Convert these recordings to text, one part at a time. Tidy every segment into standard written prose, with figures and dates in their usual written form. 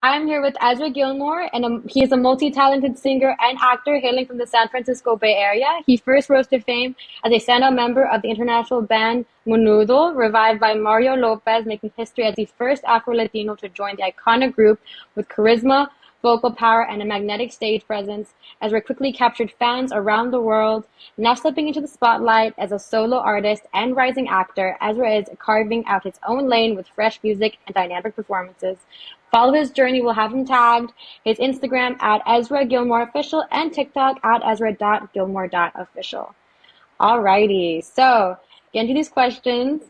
I'm here with Ezra Gilmore, and he is a multi-talented singer and actor hailing from the San Francisco Bay Area. He first rose to fame as a standout member of the international band Menudo, revived by Mario Lopez, making history as the first Afro-Latino to join the iconic group with charisma, vocal power, and a magnetic stage presence. Ezra quickly captured fans around the world. Now stepping into the spotlight as a solo artist and rising actor, Ezra is carving out his own lane with fresh music and dynamic performances. Follow his journey. We'll have him tagged. His Instagram at Ezra Gilmore Official and TikTok at Ezra.Gilmore.official. Alrighty. So, get into these questions.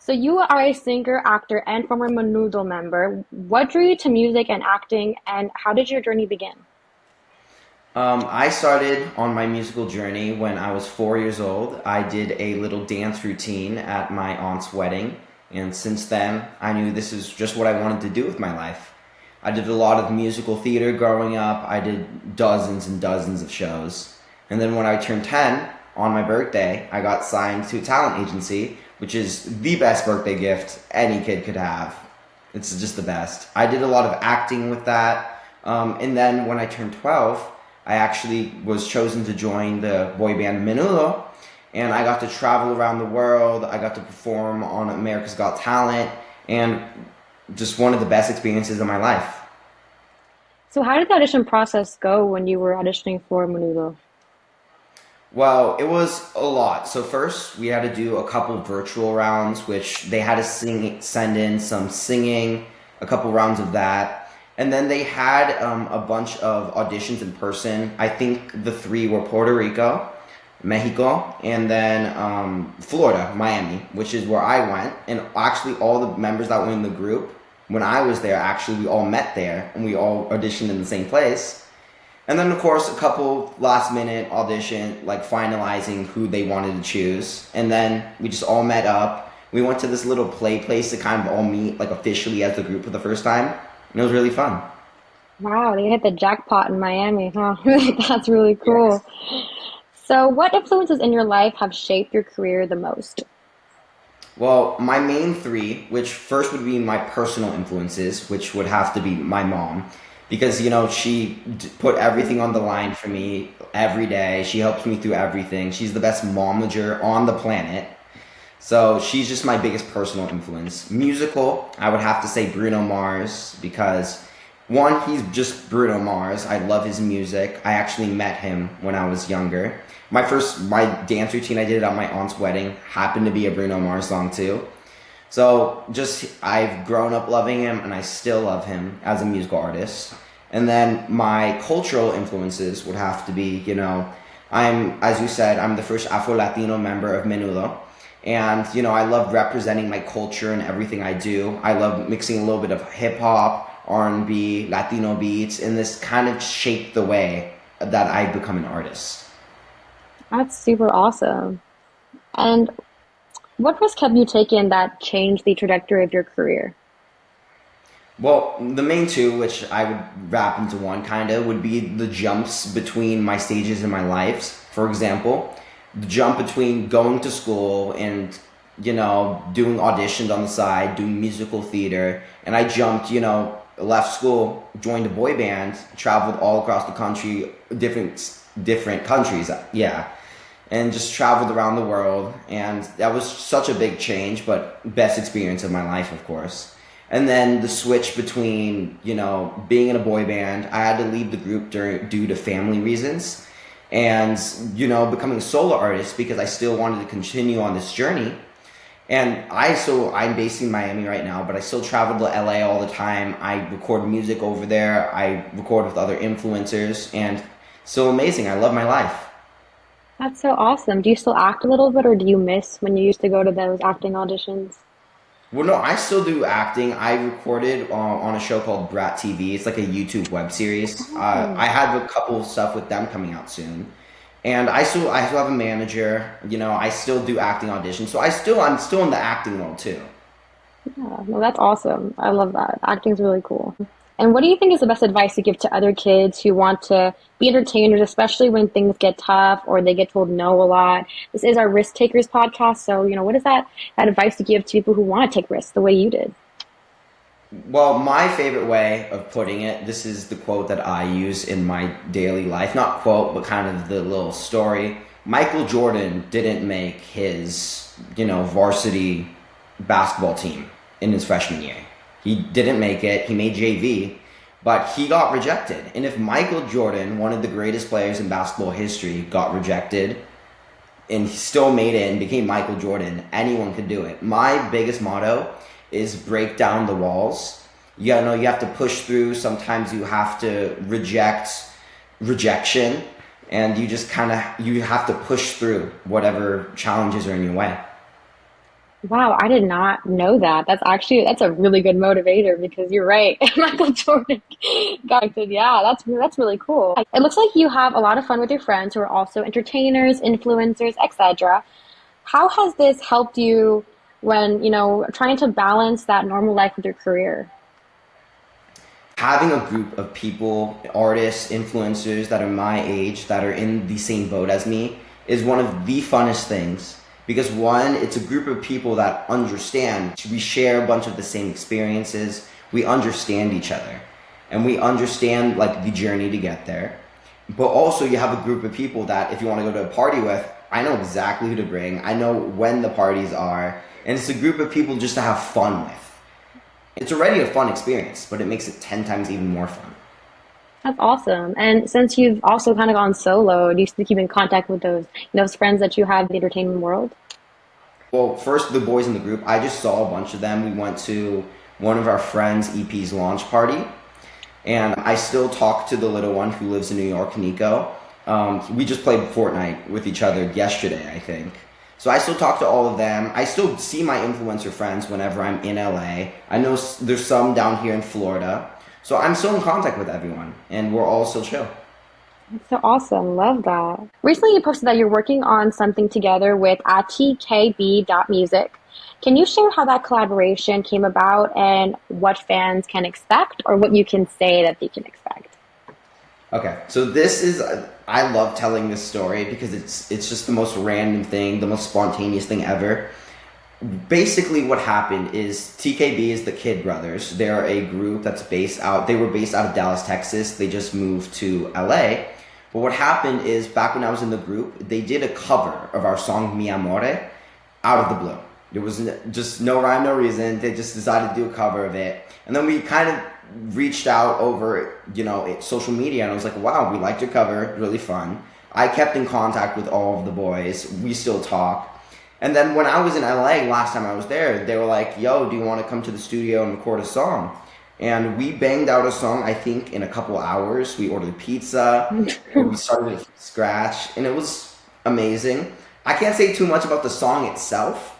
So you are a singer, actor, and former Menudo member. What drew you to music and acting, and how did your journey begin? I started on my musical journey when I was 4 years old. I did a little dance routine at my aunt's wedding, and since then, I knew this is just what I wanted to do with my life. I did a lot of musical theater growing up. I did dozens and dozens of shows. And then when I turned 10, on my birthday, I got signed to a talent agency, which is the best birthday gift any kid could have. It's just the best. I did a lot of acting with that. And then when I turned 12, I actually was chosen to join the boy band Menudo, and I got to travel around the world. I got to perform on America's Got Talent, and just one of the best experiences of my life. So how did the audition process go when you were auditioning for Menudo? Well, it was a lot. So first, we had to do a couple virtual rounds, which they had to send in some singing, a couple rounds of that, and then they had a bunch of auditions in person. I think the three were Puerto Rico, Mexico, and then Florida, Miami, which is where I went. And actually, all the members that were in the group, when I was there, actually, we all met there and we all auditioned in the same place. And then, of course, a couple last minute audition, like finalizing who they wanted to choose. And then we just all met up. We went to this little play place to kind of all meet, like officially as the group for the first time. And it was really fun. Wow, they hit the jackpot in Miami, huh? That's really Yes. cool. So what influences in your life have shaped your career the most? Well, my main three, which first would be my personal influences, which would have to be my mom, because she put everything on the line for me every day. She helps me through everything. She's the best momager on the planet. So she's just my biggest personal influence. Musical, I would have to say Bruno Mars because one, he's just Bruno Mars. I love his music. I actually met him when I was younger. My dance routine I did at my aunt's wedding happened to be a Bruno Mars song too. So just I've grown up loving him and I still love him as a musical artist. And then my cultural influences would have to be, as you said, I'm the first Afro-Latino member of Menudo. And, I love representing my culture and everything I do. I love mixing a little bit of hip hop, R&B, Latino beats, and this kind of shaped the way that I become an artist. That's super awesome. And what risk have you taken that changed the trajectory of your career? Well, the main two, which I would wrap into one kind of, would be the jumps between my stages in my lives. For example, the jump between going to school and, doing auditions on the side, doing musical theater. And I jumped, left school, joined a boy band, traveled all across the country, different countries, yeah, and just traveled around the world. And that was such a big change, but best experience of my life, of course. And then the switch between, being in a boy band, I had to leave the group due to family reasons, and, becoming a solo artist because I still wanted to continue on this journey. And I'm based in Miami right now, but I still travel to LA all the time. I record music over there. I record with other influencers, and so amazing. I love my life. That's so awesome. Do you still act a little bit, or do you miss when you used to go to those acting auditions? Well, no, I still do acting. I recorded on a show called Brat TV. It's like a YouTube web series. Oh, I have a couple of stuff with them coming out soon, and I still have a manager. I still do acting auditions, so I'm still in the acting world too. yeah. No, that's awesome. I love that. Acting's really cool. And what do you think is the best advice to give to other kids who want to be entertainers, especially when things get tough or they get told no a lot? This is our Risk Takers podcast. So, what is that advice to give to people who want to take risks the way you did? Well, my favorite way of putting it, this is the quote that I use in my daily life. Not quote, but kind of the little story. Michael Jordan didn't make his, varsity basketball team in his freshman year. He didn't make it. He made JV, but he got rejected. And if Michael Jordan, one of the greatest players in basketball history, got rejected and he still made it and became Michael Jordan, anyone could do it. My biggest motto is break down the walls. You gotta know you have to push through. Sometimes you have to reject rejection, and you just you have to push through whatever challenges are in your way. Wow, I did not know that. That's a really good motivator because you're right. Michael Jordan got it. Yeah, that's really cool. It looks like you have a lot of fun with your friends who are also entertainers, influencers, etc. How has this helped you when, trying to balance that normal life with your career? Having a group of people, artists, influencers that are my age, that are in the same boat as me, is one of the funnest things. Because one, it's a group of people that understand. We share a bunch of the same experiences. We understand each other. And we understand like the journey to get there. But also you have a group of people that if you want to go to a party with, I know exactly who to bring. I know when the parties are. And it's a group of people just to have fun with. It's already a fun experience, but it makes it 10 times even more fun. That's awesome. And since you've also kind of gone solo, do you still keep in contact with those friends that you have in the entertainment world? Well, first, the boys in the group, I just saw a bunch of them. We went to one of our friends' EP's launch party, and I still talk to the little one who lives in New York, Nico. We just played Fortnite with each other yesterday, I think. So I still talk to all of them. I still see my influencer friends whenever I'm in LA. I know there's some down here in Florida. So I'm still in contact with everyone, and we're all still chill. That's so awesome. Love that. Recently, you posted that you're working on something together with tkb.music. Can you share how that collaboration came about and what fans can expect or what you can say that they can expect? Okay, so this is I love telling this story because it's just the most random thing, the most spontaneous thing ever. Basically, what happened is TKB is the Kid Brothers. They're a group that's based out. They were based out of Dallas, Texas. They just moved to LA. But what happened is back when I was in the group, they did a cover of our song Mi Amore out of the blue. There was just no rhyme, no reason. They just decided to do a cover of it. And then we kind of reached out over, social media, and I was like, wow, we liked your cover, really fun. I kept in contact with all of the boys. We still talk. And then when I was in LA last time I was there, they were like, yo, do you want to come to the studio and record a song? And we banged out a song, I think, in a couple hours. We ordered pizza, and we started it from scratch, and it was amazing. I can't say too much about the song itself,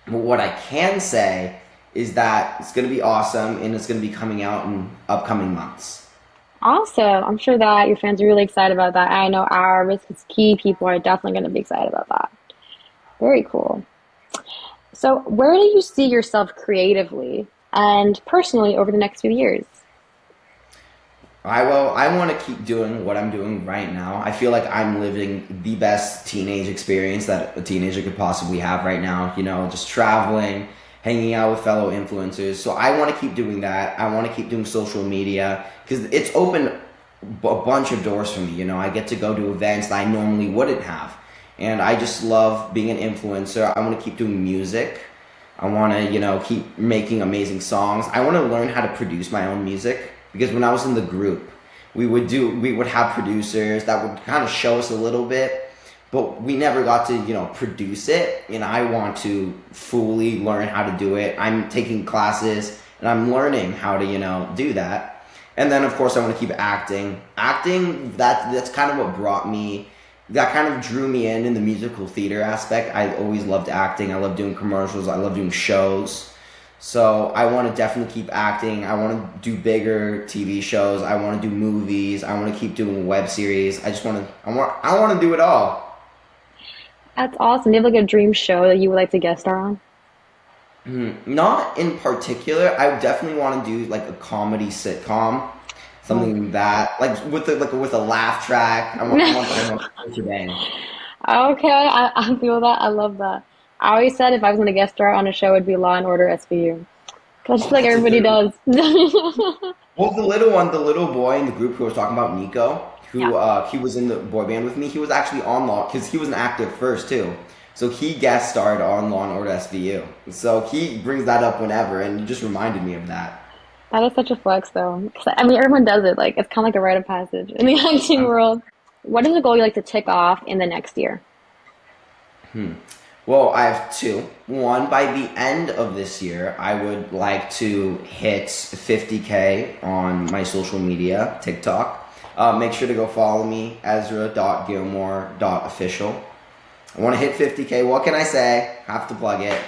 but what I can say is that it's going to be awesome, and it's going to be coming out in upcoming months. Awesome. I'm sure that your fans are really excited about that. I know our Risk is Key people are definitely going to be excited about that. Very cool. So, where do you see yourself creatively and personally over the next few years? I want to keep doing what I'm doing right now. I feel like I'm living the best teenage experience that a teenager could possibly have right now. Just traveling, hanging out with fellow influencers. So I want to keep doing that. I want to keep doing social media because it's opened a bunch of doors for me. I get to go to events that I normally wouldn't have. And I just love being an influencer. I want to keep doing music. I want to, keep making amazing songs. I want to learn how to produce my own music because when I was in the group, we would have producers that would kind of show us a little bit, but we never got to, produce it. And I want to fully learn how to do it. I'm taking classes and I'm learning how to, do that. And then of course I want to keep acting. Acting, that's kind of what brought me that kind of drew me in the musical theater aspect. I always loved acting. I love doing commercials. I love doing shows. So I want to definitely keep acting. I want to do bigger TV shows. I want to do movies. I want to keep doing web series. I want to do it all. That's awesome. Do you have like a dream show that you would like to guest star on? Not in particular. I definitely want to do like a comedy sitcom. Oh. Something that with a laugh track. I want shebang. Okay, I feel that. I love that. I always said if I was going to guest star on a show, it'd be Law and Order SVU. I just feel like That's a everybody good one. does. Well, the little one, the little boy in the group who was talking about Nico, Yeah, who he was in the boy band with me. He was actually on Law because he was an actor first too. So he guest starred on Law and Order SVU. So he brings that up whenever, and you just reminded me of that. that is such a flex, though. 'Cause, I mean, everyone does it. Like, it's kind of like a rite of passage in the acting Um, world. What is a goal you like to tick off in the next year? Well, I have two. One, by the end of this year, I would like to hit 50K on my social media, TikTok. Make sure to go follow me, Ezra.Gilmore.official. I want to hit 50K. What can I say? Have to plug it.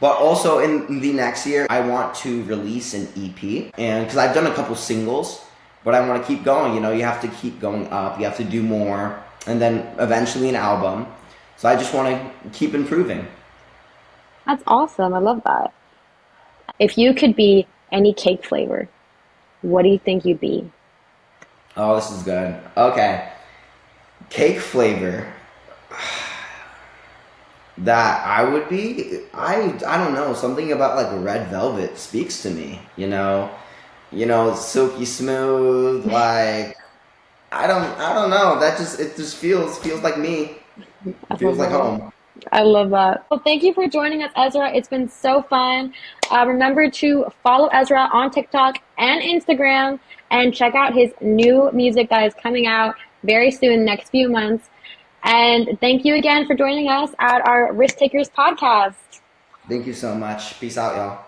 But also in the next year, I want to release an EP. And because I've done a couple singles, but I want to keep going. You know, you have to keep going up. You have to do more. And then eventually an album. So I just want to keep improving. That's awesome. I love that. If you could be any cake flavor, what do you think you'd be? Oh, this is good. Okay. Cake flavor that I would be, I don't know, something about like red velvet speaks to me, you know? You know, silky smooth, like I don't know. That just it just feels like me. I It feels love like that. home. I love that. Well, thank you for joining us, Ezra. It's been so fun. Remember to follow Ezra on TikTok and Instagram and check out his new music that is coming out very soon, next few months. And thank you again for joining us at our Risk Takers podcast. Thank you so much. Peace out, y'all.